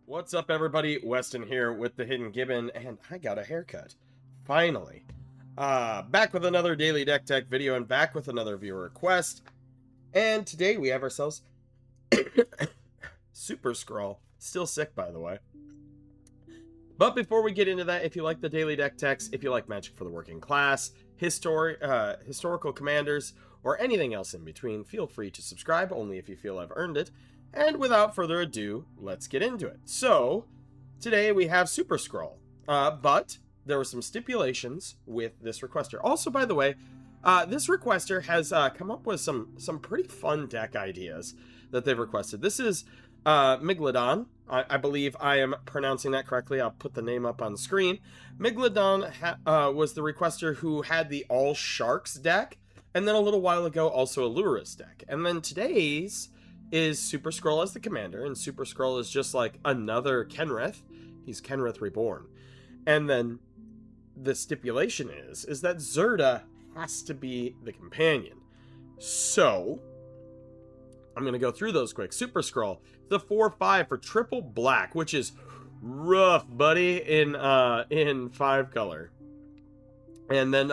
What's up, everybody? Weston here with the Hidden Gibbon, and I got a haircut. Finally. Back with another Daily Deck Tech video, and back with another viewer request. And today we have ourselves Super-Skrull. Still sick, by the way. But before we get into that, if you like the Daily Deck Techs, if you like Magic for the Working Class, historical commanders, or anything else in between, feel free to subscribe, only if you feel I've earned it. And without further ado, let's get into it. So, today we have Super-Skrull, but there were some stipulations with this requester. Also, by the way, this requester has come up with some pretty fun deck ideas that they've requested. This is Miglodon. I believe I am pronouncing that correctly. I'll put the name up on screen. Miglodon was the requester who had the All Sharks deck, and then a little while ago also a Lurus deck. And then today's is Super-Skrull as the commander, and Super-Skrull is just like another Kenrith. He's Kenrith Reborn. And then the stipulation is that Zirda has to be the companion. So, I'm going to go through those quick. Super-Skrull, the 4/5 for triple black, which is rough, buddy, in 5 color. And then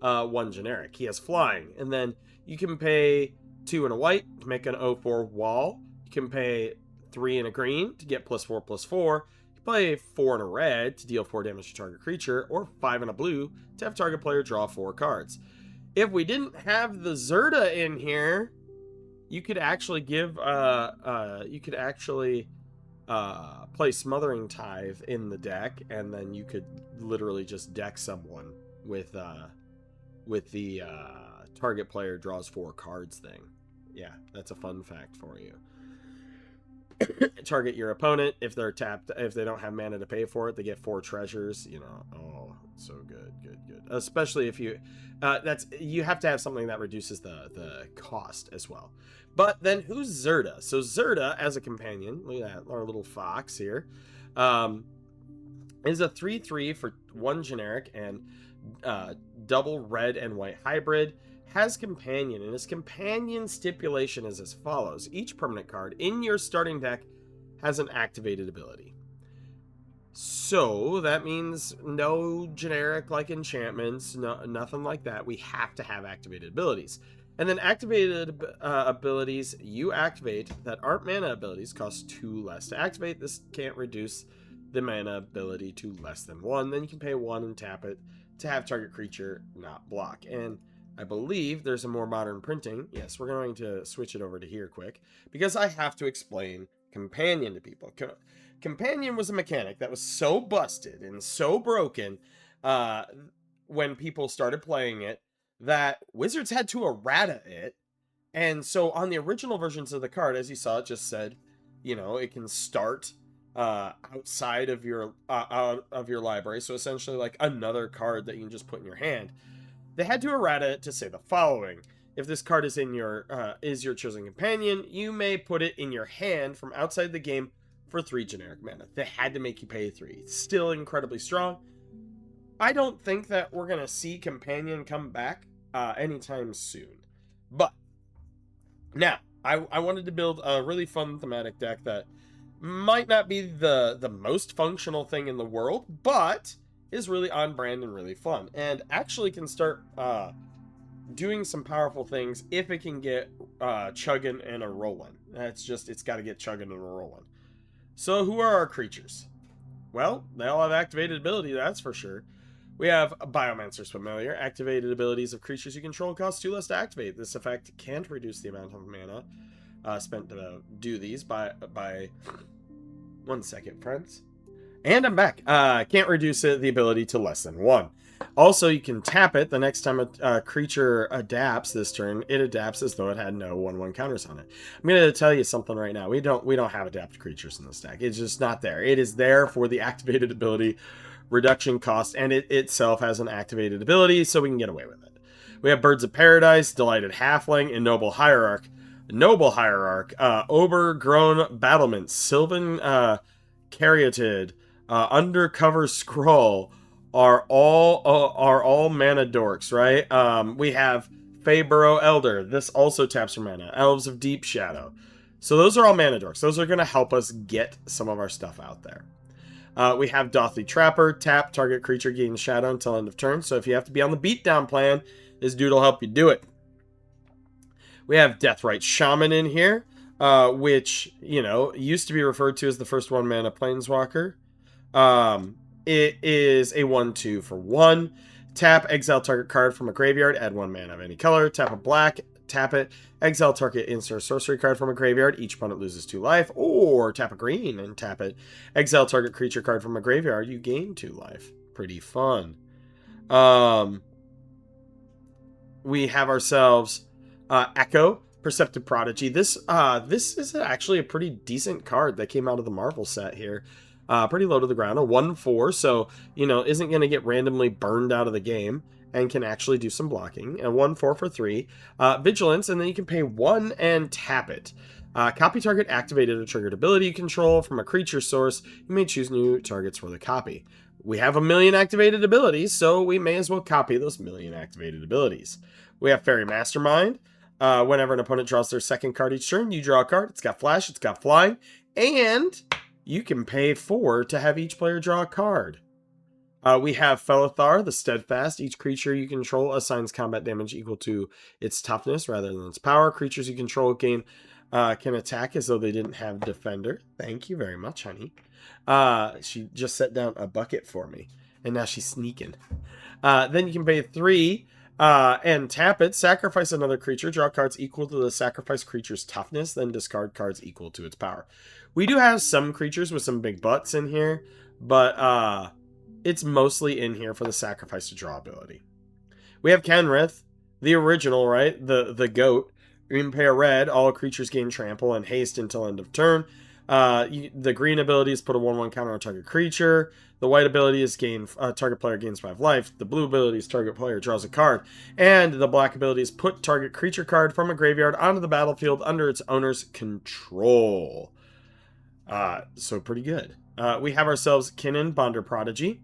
1 generic. He has flying. And then you can pay 2 and a white to make an 0/4 wall. You can pay 3 and a green to get +4/+4. You play 4 and a red to deal 4 damage to target creature, or 5 and a blue to have target player draw 4 cards. If we didn't have the Zirda in here, you could actually give play Smothering Tithe in the deck, and then you could literally just deck someone with the target player draws 4 cards thing. Yeah, that's a fun fact for you. Target your opponent. If they're tapped, if they don't have mana to pay for it, they get 4 treasures. You know, oh, so good. Especially if you, you have to have something that reduces the cost as well. But then who's Zirda? So Zirda as a companion, look at that, our little fox here, is a 3/3 for 1 generic and double red and white hybrid. Has companion, and his companion stipulation is as follows: each permanent card in your starting deck has an activated ability. So that means no generic like enchantments, nothing like that. We have to have activated abilities. And then activated abilities you activate that aren't mana abilities cost 2 less to activate. This can't reduce the mana ability to less than 1. Then you can pay 1 and tap it to have target creature not block. And I believe there's a more modern printing. Yes, we're going to switch it over to here quick, because I have to explain Companion to people. Companion was a mechanic that was so busted and so broken when people started playing it that Wizards had to errata it. And so on the original versions of the card, as you saw, it just said, you know, it can start outside of your library. So essentially like another card that you can just put in your hand. They had to errata it to say the following: if this card is in your chosen companion, you may put it in your hand from outside the game for 3 generic mana. They had to make you pay 3. Still incredibly strong. I don't think that we're gonna see companion come back anytime soon. But now I wanted to build a really fun thematic deck that might not be the most functional thing in the world, but is really on brand and really fun, and actually can start doing some powerful things if it can get chugging and a rolling. It's got to get chugging and a rolling. So who are our creatures? Well, they all have activated ability, that's for sure. We have Biomancer's Familiar. Activated abilities of creatures you control cost 2 less to activate. This effect can't reduce the amount of mana spent to do these by 1 second, friends. And I'm back. Can't reduce the ability to less than 1. Also, you can tap it the next time a creature adapts this turn. It adapts as though it had no 1/1 counters on it. I'm going to tell you something right now. We don't have adapt creatures in this deck. It's just not there. It is there for the activated ability reduction cost, and it itself has an activated ability, so we can get away with it. We have Birds of Paradise, Delighted Halfling, and Noble Hierarch. Overgrown Battlement, Sylvan Caryatid, Undercover Scroll are all mana dorks, right? We have Feyburrow Elder. This also taps for mana. Elves of Deep Shadow. So those are all mana dorks. Those are going to help us get some of our stuff out there. We have Dothly Trapper. Tap, target creature gains shadow until end of turn. So if you have to be on the beatdown plan, this dude will help you do it. We have Deathrite Shaman in here, which, you know, used to be referred to as the first 1-mana Planeswalker. It is a 1/2 for 1. Tap, exile target card from a graveyard, add 1 mana of any color. Tap a black, tap it, exile target instant sorcery card from a graveyard, each opponent loses 2 life. Or tap a green and tap it, exile target creature card from a graveyard, you gain 2 life. Pretty fun. We have ourselves Echo, Perceptive Prodigy. This is actually a pretty decent card that came out of the Marvel set here. Pretty low to the ground, a 1/4, so, you know, isn't going to get randomly burned out of the game and can actually do some blocking. A 1/4 for 3. Vigilance, and then you can pay 1 and tap it. Copy target activated a triggered ability you control from a creature source. You may choose new targets for the copy. We have 1,000,000 activated abilities, so we may as well copy those 1,000,000 activated abilities. We have Fairy Mastermind. Whenever an opponent draws their second card each turn, you draw a card. It's got flash, it's got flying, and you can pay 4 to have each player draw a card. We have Felithar, the Steadfast. Each creature you control assigns combat damage equal to its toughness rather than its power. Creatures you control can attack as though they didn't have Defender. Thank you very much, honey. She just set down a bucket for me, and now she's sneaking. Then you can pay 3 and tap it. Sacrifice another creature. Draw cards equal to the sacrificed creature's toughness, then discard cards equal to its power. We do have some creatures with some big butts in here, but it's mostly in here for the sacrifice to draw ability. We have Kenrith, the original, right? The goat. You can pay a red. All creatures gain trample and haste until end of turn. The green ability is put a 1/1 counter on target creature. The white ability is target player gains 5 life. The blue ability is target player draws a card. And the black ability is put target creature card from a graveyard onto the battlefield under its owner's control. So pretty good. We have ourselves Kinnan, Bonder Prodigy.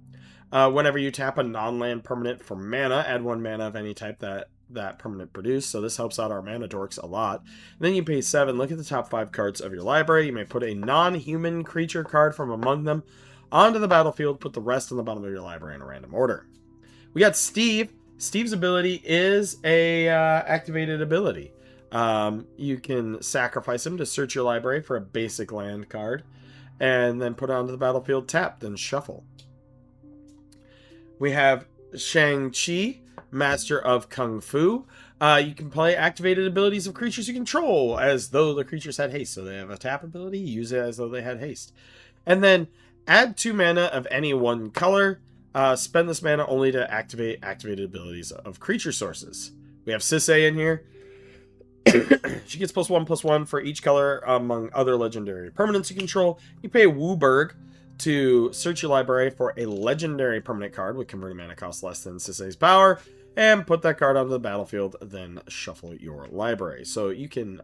Whenever you tap a non-land permanent for mana, add 1 mana of any type that permanent produced. So this helps out our mana dorks a lot. And then you pay 7. Look at the top 5 cards of your library. You may put a non-human creature card from among them onto the battlefield. Put the rest on the bottom of your library in a random order. We got Steve. Steve's ability is a activated ability. You can sacrifice him to search your library for a basic land card, and then put it onto the battlefield tapped, then shuffle. We have Shang-Chi, Master of Kung Fu. You can play activated abilities of creatures you control as though the creatures had haste. So they have a tap ability, use it as though they had haste. And then add 2 mana of any one color. Spend this mana only to activate activated abilities of creature sources. We have Sisay in here. She gets +1/+1 for each color among other legendary permanents you control. You pay Wooburg to search your library for a legendary permanent card with converting mana cost less than Sisay's power, and put that card onto the battlefield, then shuffle your library. So you can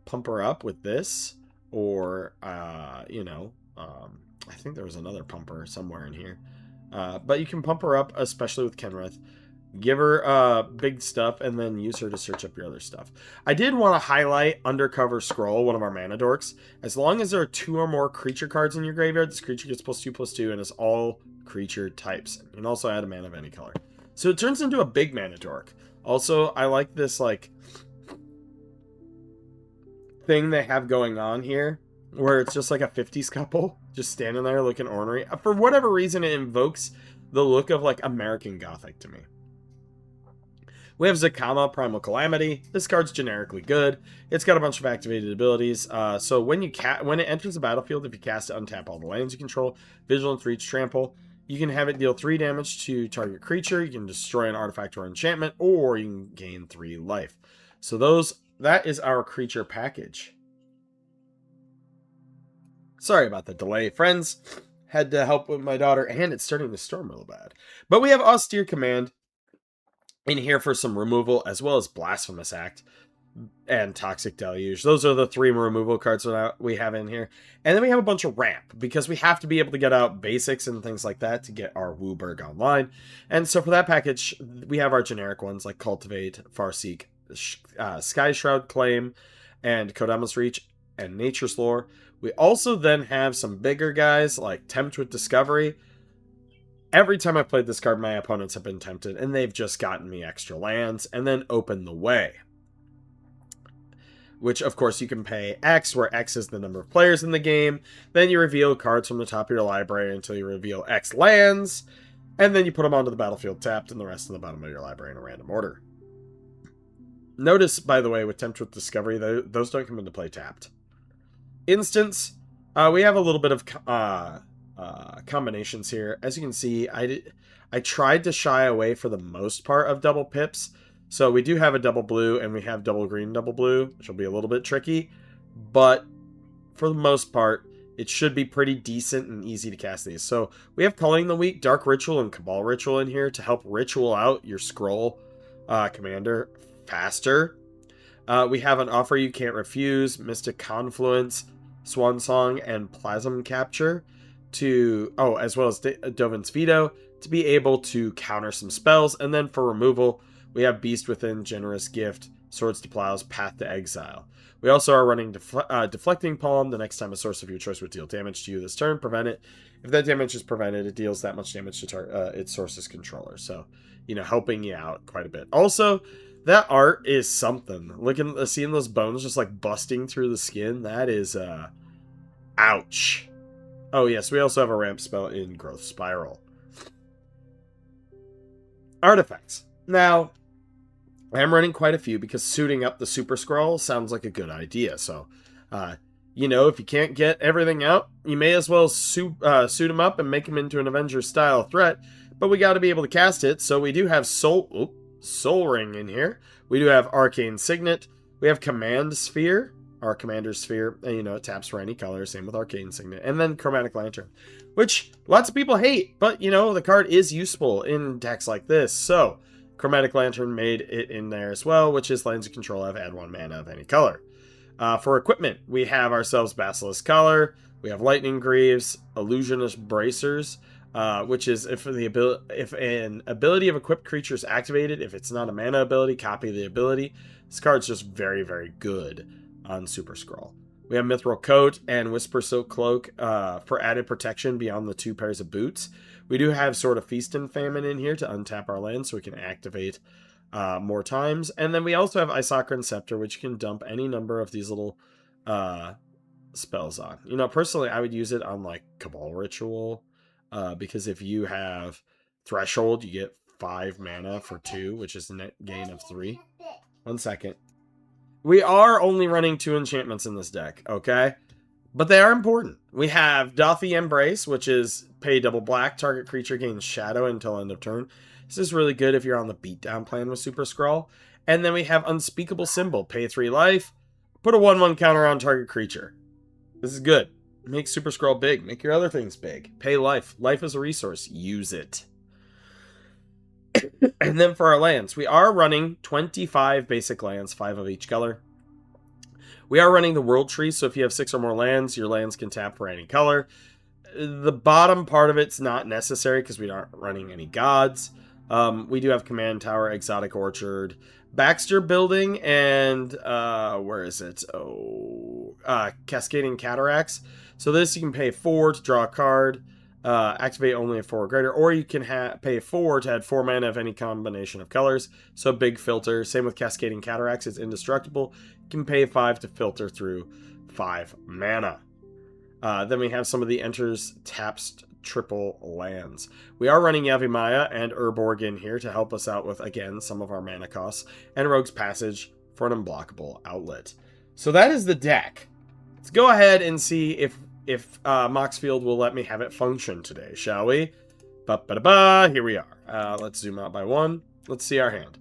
pump her up with this, or, I think there was another pumper somewhere in here. But you can pump her up, especially with Kenrith. Give her big stuff, and then use her to search up your other stuff. I did want to highlight Undercover Scroll, one of our mana dorks. As long as there are 2 or more creature cards in your graveyard, this creature gets +2/+2 and is all creature types. You can also add a mana of any color. So it turns into a big mana dork. Also, I like this thing they have going on here, where it's just like a 50s couple just standing there looking ornery. For whatever reason, it invokes the look of like American Gothic to me. We have Zakama, Primal Calamity. This card's generically good. It's got a bunch of activated abilities. So when it enters the battlefield, if you cast it, untap all the lands you control. Vigilance, Reach, Trample. You can have it deal 3 damage to target creature. You can destroy an artifact or enchantment, or you can gain 3 life. So that is our creature package. Sorry about the delay, friends. Had to help with my daughter, and it's starting to storm real bad. But we have Austere Command in here for some removal, as well as Blasphemous Act and Toxic Deluge. Those are the 3 removal cards that we have in here. And then we have a bunch of ramp, because we have to be able to get out basics and things like that to get our Wooburg online. And so for that package, we have our generic ones like Cultivate, Farseek, Sky Shroud Claim, and Kodamas Reach and Nature's Lore. We also then have some bigger guys like Tempt with Discovery. Every time I've played this card, my opponents have been tempted, and they've just gotten me extra lands, and then Open the Way. Which, of course, you can pay X, where X is the number of players in the game. Then you reveal cards from the top of your library until you reveal X lands, and then you put them onto the battlefield tapped, and the rest in the bottom of your library in a random order. Notice, by the way, with Tempt with Discovery, those don't come into play tapped. Instance, we have a little bit of combinations here. As you can see, I tried to shy away for the most part of double pips. So we do have a double blue and we have double green, double blue, which will be a little bit tricky. But for the most part, it should be pretty decent and easy to cast these. So we have Culling the Weak, Dark Ritual, and Cabal Ritual in here to help ritual out your Skrull commander faster. We have an Offer You Can't Refuse, Mystic Confluence, Swan Song, and Plasm Capture to, as well as Dovin's Veto to be able to counter some spells. And then for removal, we have Beast Within, Generous Gift, Swords to Plows, Path to Exile. We also are running Deflecting Palm. The next time a source of your choice would deal damage to you this turn, prevent it. If that damage is prevented, it deals that much damage to its source's controller. So, helping you out quite a bit. Also, that art is something. Seeing those bones just like busting through the skin, that is, ouch. Oh, yes, we also have a ramp spell in Growth Spiral. Artifacts. Now, I am running quite a few because suiting up the Super-Skrull sounds like a good idea. So, if you can't get everything out, you may as well suit him up and make him into an Avenger-style threat. But we got to be able to cast it, so we do have Soul Ring in here. We do have Arcane Signet. We have Command Sphere. Our Commander Sphere, and it taps for any color, same with Arcane Signet. And then Chromatic Lantern, which lots of people hate, but the card is useful in decks like this. So, Chromatic Lantern made it in there as well, which is lands you control have add 1 mana of any color. For equipment, we have ourselves Basilisk Collar, we have Lightning Greaves, Illusionist Bracers, which is if an ability of equipped creature is activated, if it's not a mana ability, copy the ability. This card's just very, very good on Super-Skrull. We have Mithril Coat and Whisper Silk Cloak for added protection beyond the 2 pairs of boots. We do have Sword of Feast and Famine in here to untap our land so we can activate more times. And then we also have Isokran Scepter, which you can dump any number of these little spells on. Personally, I would use it on like Cabal Ritual because if you have Threshold, you get 5 mana for 2, which is a net gain of 3. 1 second. We are only running 2 enchantments in this deck, okay? But they are important. We have Dothi Embrace, which is pay double black, target creature gains shadow until end of turn. This is really good if you're on the beatdown plan with Super-Skrull. And then we have Unspeakable Symbol, pay 3 life, put a 1/1 counter on target creature. This is good. Make Super-Skrull big. Make your other things big. Pay life. Life is a resource. Use it. And then for our lands, we are running 25 basic lands, 5 of each color. We are running the World Tree, so if you have 6 or more lands, your lands can tap for any color. The bottom part of it's not necessary because we aren't running any gods. We do have Command Tower, Exotic Orchard, Baxter Building, and where is it? Cascading Cataracts. So this you can pay 4 to draw a card. Activate only a 4 or greater, or you can pay 4 to add 4 mana of any combination of colors. So big filter. Same with Cascading Cataracts, it's indestructible. You can pay 5 to filter through 5 mana. Then we have some of the enters taps triple lands. We are running Yavimaya and Urborg in here to help us out with, again, some of our mana costs, and Rogue's Passage for an unblockable outlet. So that is the deck. Let's go ahead and see if Moxfield will let me have it function today, shall we? Here we are. Let's zoom out by 1. Let's see our hand.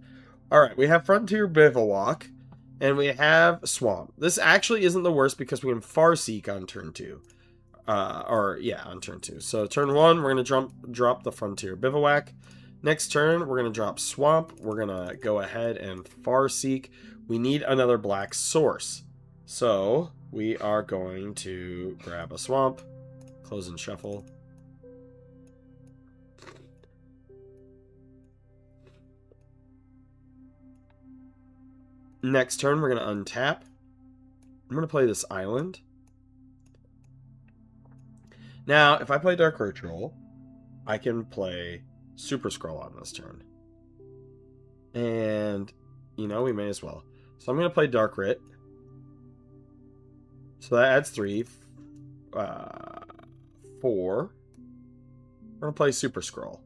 Alright, we have Frontier Bivouac, and we have Swamp. This actually isn't the worst because we can Farseek on turn 2. On turn 2. So turn 1, we're going to drop the Frontier Bivouac. Next turn, we're going to drop Swamp. We're going to go ahead and Farseek. We need another black source. So we are going to grab a Swamp, close and shuffle. Next turn, we're going to untap. I'm going to play this island. Now, if I play Dark Ritual, I can play Super-Skrull on this turn. And, you know, we may as well. So I'm going to play Dark Rit. So that adds 3. 4. I'm going to play Super-Skrull.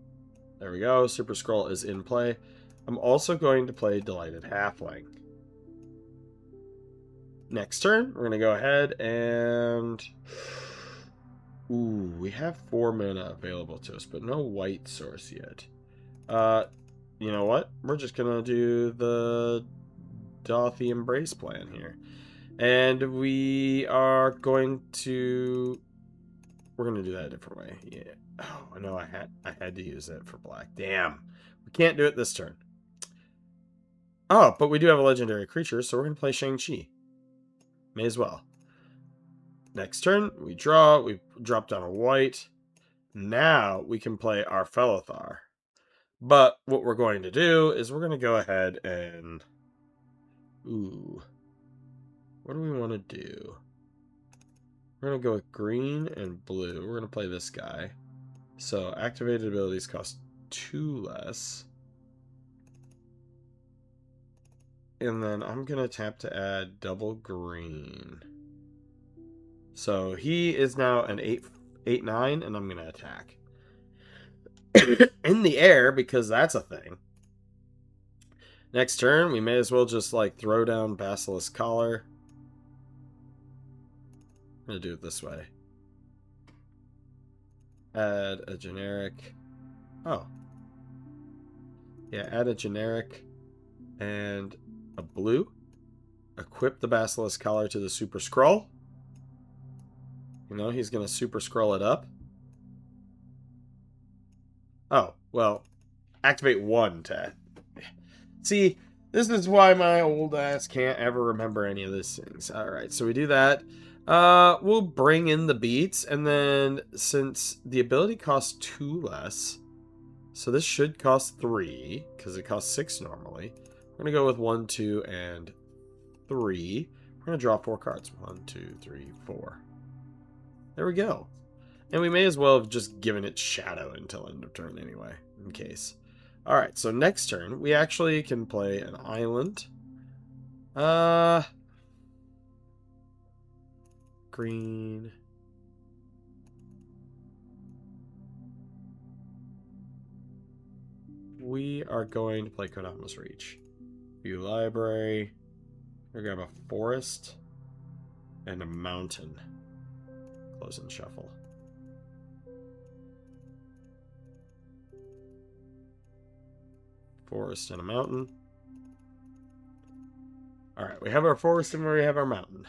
There we go. Super-Skrull is in play. I'm also going to play Delighted Halfling. Next turn, we're going to go ahead and... Ooh, we have 4 mana available to us, but no white source yet. You know what? We're just going to do the Dothy Embrace plan here. And we are going to... We're going to do that a different way. Yeah. Oh, I know I had to use it for black. Damn. We can't do it this turn. Oh, but we do have a legendary creature, so we're going to play Shang-Chi. May as well. Next turn, we draw. We drop down a white. Now we can play our Felithar. But what we're going to do is we're going to go ahead and... Ooh. What do we want to do? We're going to go with green and blue. We're going to play this guy. So activated abilities cost 2 less. And then I'm going to tap to add double green. So he is now an 8/9, and I'm going to attack. In the air, because that's a thing. Next turn, we may as well just like throw down Basilisk Collar. I'm going to do it this way. Add a generic. Oh. Yeah, add a generic and a blue. Equip the Basilisk Collar to the Super-Skrull. You know, he's going to Super-Skrull it up. Oh, well, activate 1 to... See, this is why my old ass can't ever remember any of these things. Alright, so we do that. We'll bring in the beats, and then since the ability costs 2 less, so this should cost 3, because it costs 6 normally. We're going to go with 1, 2, and 3. We're going to draw 4 cards. 1, 2, 3, 4. There we go. And we may as well have just given it Shadow until end of turn anyway, in case. Alright, so next turn, we actually can play an island. Green. We are going to play Kodama's Reach. View library. We're going to grab a forest and a mountain. Close and shuffle. Forest and a mountain. Alright, we have our forest and we have our mountain.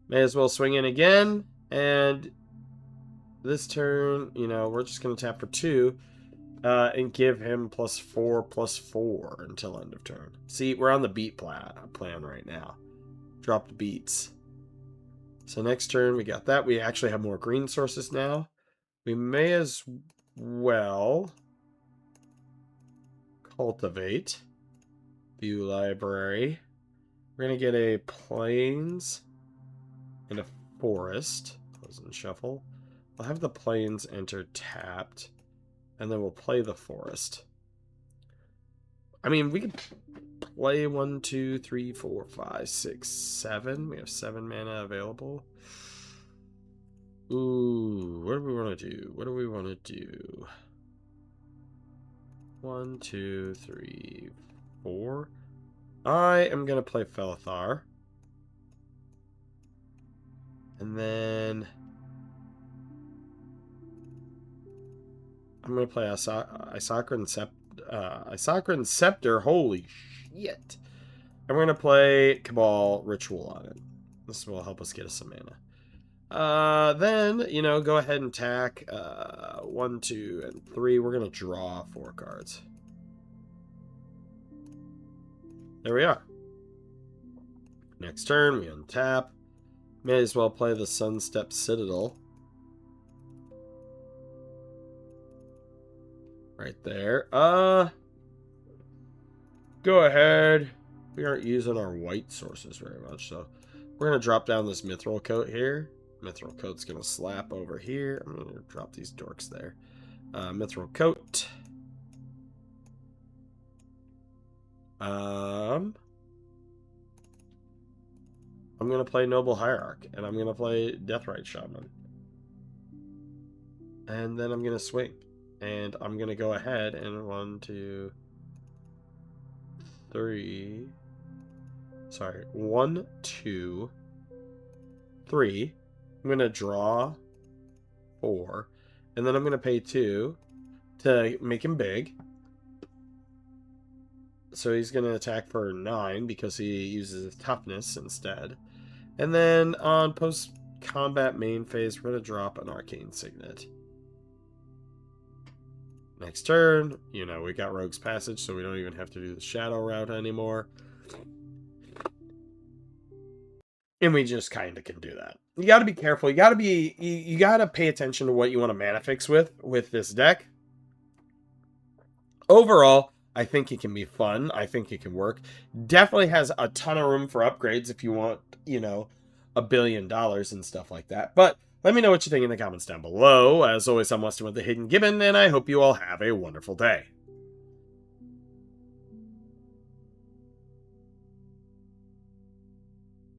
May as well swing in again. And this turn, you know, we're just going to tap for 2. And give him +4/+4 until end of turn. See, we're on the beat plan right now. Drop the beats. So next turn, we got that. We actually have more green sources now. We may as well cultivate. View library. We're going to get a plains and a forest. Close and shuffle. We'll have the plains enter tapped. And then we'll play the forest. I mean, we could play 1, 2, 3, 4, 5, 6, 7. We have 7 mana available. Ooh, what do we want to do? What do we want to do? 1, 2, 3, 4. I am going to play Felithar. And then... I'm going to play Isakran Scepter. Holy shit. And we're going to play Cabal Ritual on it. This will help us get us some mana. Then, you know, go ahead and attack 1, 2, and 3. We're going to draw 4 cards. There we are. Next turn, we untap. May as well play the Sunstep Citadel. Right there. Go ahead. We aren't using our white sources very much, so We're going to drop down this Mithril Coat here. Mithril Coat's going to slap over here. I'm going to drop these dorks there. Mithril Coat. I'm going to play Noble Hierarch, and I'm going to play Deathrite Shaman. And then I'm going to swing. And I'm going to go ahead and 1, 2, 3. Sorry, 1, 2, 3. I'm going to draw 4. And then I'm going to pay 2 to make him big. So he's going to attack for 9 because he uses his toughness instead. And then on post-combat main phase, we're going to drop an Arcane Signet. Next turn, you know, we got Rogue's Passage, so we don't even have to do the Shadow route anymore. And we just kind of can do that. You got to be careful. You got to pay attention to what you want to mana fix with this deck. Overall, I think it can be fun. I think it can work. Definitely has a ton of room for upgrades if you want, you know, $1 billion and stuff like that. But let me know what you think in the comments down below. As always, I'm Weston with the Hidden Gibbon, and I hope you all have a wonderful day.